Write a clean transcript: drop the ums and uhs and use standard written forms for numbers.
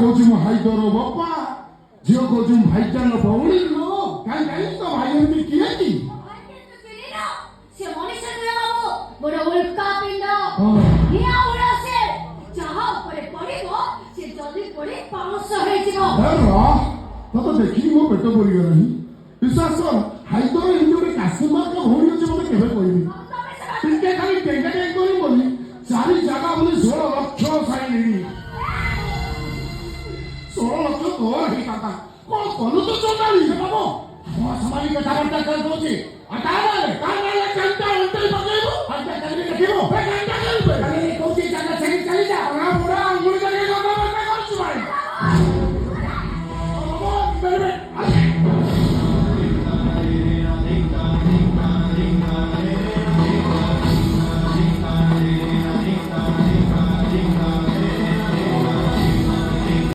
କହୁଛି ମୋ ଭାଇ ତୋର ବାପା, ଝିଅ କହୁଛି ମୋ ଭାଇ ଚାଲ ଭଉଣୀ ଲୋ। କାହିଁ କାହିଁ ତ ଭାଇ ଏମିତି କିଏ କି? ସେ ମଣିଷ ନୁହେଁ ବାବୁ, ବଡ଼ ଉଲ୍କା ପିଣ୍ଡ। ହଁ। ନିଆଁ ଉଡ଼ା ସେ ଯାହା ଉପରେ ପଡ଼ିବ ସେ ଜଲ୍ଦି ପଡ଼ି ପାଉଁଶ ହେଇଯିବ। ତତେ ଦେଖିକି ମୋ ପେଟ ପଡ଼ିଗଲାଣି। ବିଶ୍ୱାସ କର, ଭାଇ ତୋର ଏମିତି ଗୋଟେ କାଶ୍ମୀର ଭଉଣୀ ଅଛି ମତେ କେବେ କହିବି। ଟିକେ ଖାଲି ଟେଙ୍ଗା ଟେଙ୍ଗ କରି ବୋଲି 4 ଜାଗା ବୋଲି 16 ଲକ୍ଷ ସାଇଲିଣି। 16 ଲକ୍ଷ ତୋର ହେଇଥାନ୍ତା, କଣ କଲୁ ତୁ ଚୋଟାଳି ବାବୁ? ମୋ ସମାଳି କଥାବାର୍ତ୍ତା କରିଦଉଛି। ଦେଖିବୁ